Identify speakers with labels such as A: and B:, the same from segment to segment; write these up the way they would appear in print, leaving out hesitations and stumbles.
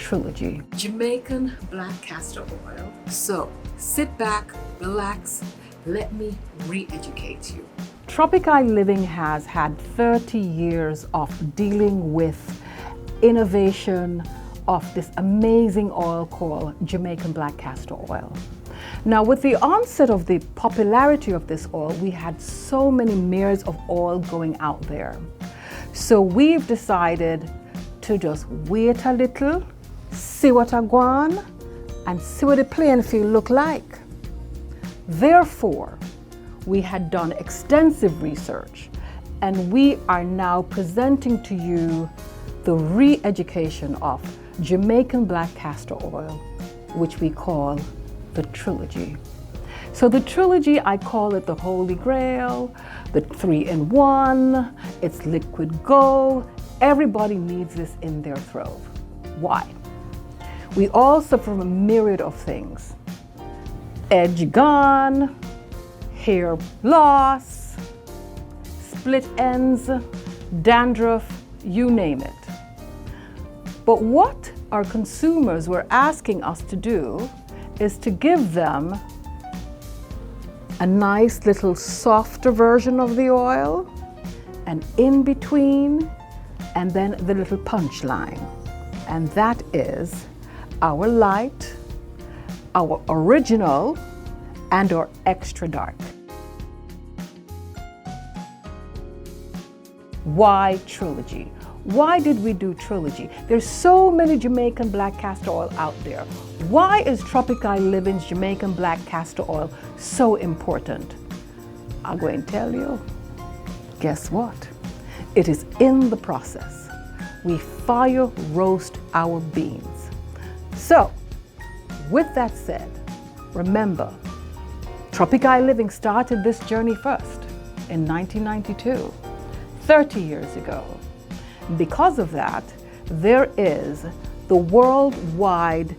A: Trilogy.
B: Jamaican black castor oil. So sit back, relax, let me re-educate you.
A: Tropic Living has had 30 years of dealing with innovation of this amazing oil called Jamaican black castor oil. Now, with the onset of the popularity of this oil, we had so many mirrors of oil going out there. So we've decided to just wait a little, see what I want, and see what the playing field look like. Therefore, we had done extensive research, and we are now presenting to you the re-education of Jamaican black castor oil, which we call the Trilogy. So the Trilogy, I call it the Holy Grail, the 3-in-1, it's liquid gold. Everybody needs this in their throat. Why? We all suffer from a myriad of things. Edge gone, hair loss, split ends, dandruff, you name it. But what our consumers were asking us to do is to give them a nice little softer version of the oil, and in between, and then the little punchline. And that is our light, our original, and our extra dark. Why Trilogy? Why did we do Trilogy? There's so many Jamaican black castor oil out there. Why is Tropic Living's Jamaican black castor oil so important? I'll go and tell you. Guess what? It is in the process. We fire roast our beans. So, with that said, remember, Tropic Living started this journey first in 1992, 30 years ago. Because of that, there is the worldwide,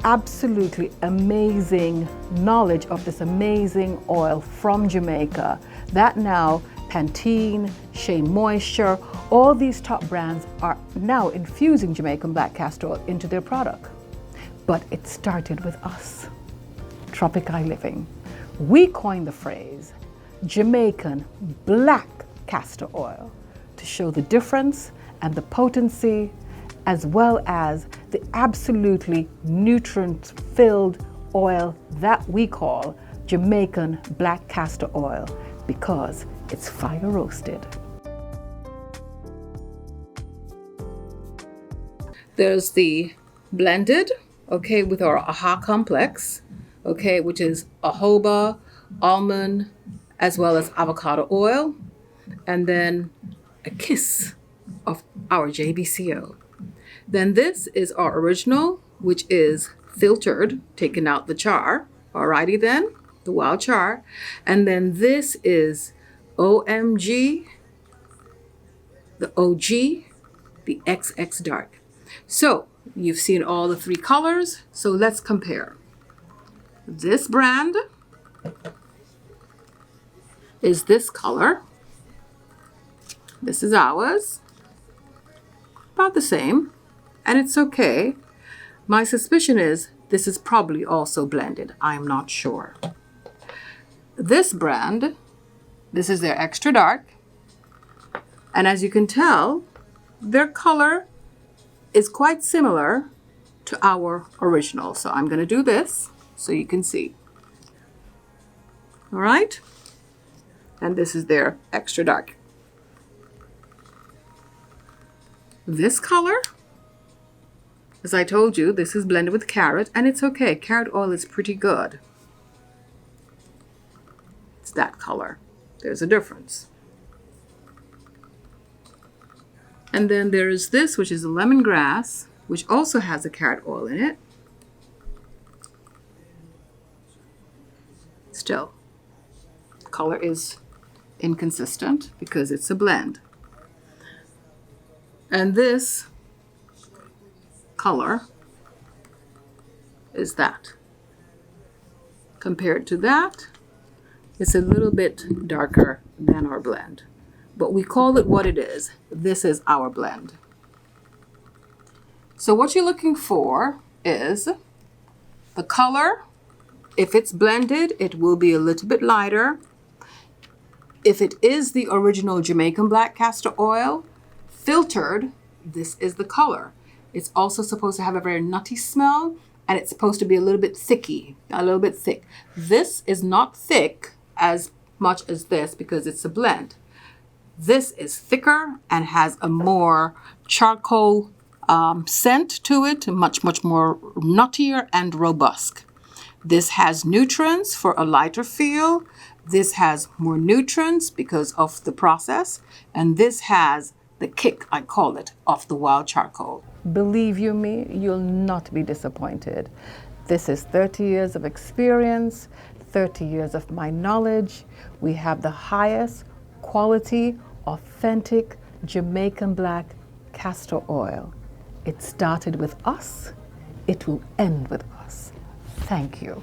A: absolutely amazing knowledge of this amazing oil from Jamaica that now Pantene, Shea Moisture, all these top brands are now infusing Jamaican black castor oil into their product. But it started with us, Tropic Living. We coined the phrase Jamaican black castor oil to show the difference and the potency, as well as the absolutely nutrient-filled oil that we call Jamaican black castor oil, because it's fire roasted.
B: There's the blended, okay, with our AHA complex, okay, which is jojoba, almond, as well as avocado oil, and then a kiss of our JBCO. Then this is our original, which is filtered, taking out the char. Alrighty then, the wild char. And then this is OMG, the OG, the XX dark. So you've seen all the three colors. So let's compare. This brand is this color. This is ours. About the same, and it's okay. My suspicion is this is probably also blended. I'm not sure. This brand, this is their extra dark, and as you can tell, their color is quite similar to our original. So I'm going to do this so you can see. All right, and this is their extra dark. This color, as I told you, this is blended with carrot, and it's okay. Carrot oil is pretty good. It's that color. There's a difference. And then there is this, which is a lemongrass, which also has a carrot oil in it. Still, color is inconsistent because it's a blend. And this color is that. Compared to that, it's a little bit darker than our blend. But we call it what it is. This is our blend. So what you're looking for is the color. If it's blended, it will be a little bit lighter. If it is the original Jamaican black castor oil, filtered, this is the color. It's also supposed to have a very nutty smell, and it's supposed to be a little bit thicky, a little bit thick. This is not thick as much as this because it's a blend. This is thicker and has a more charcoal scent to it, much more nuttier and robust. This has nutrients for a lighter feel. This has more nutrients because of the process. And this has the kick, I call it, of the wild charcoal.
A: Believe you me, you'll not be disappointed. This is 30 years of experience, 30 years of my knowledge. We have the highest quality, authentic Jamaican black castor oil. It started with us. It will end with us. Thank you.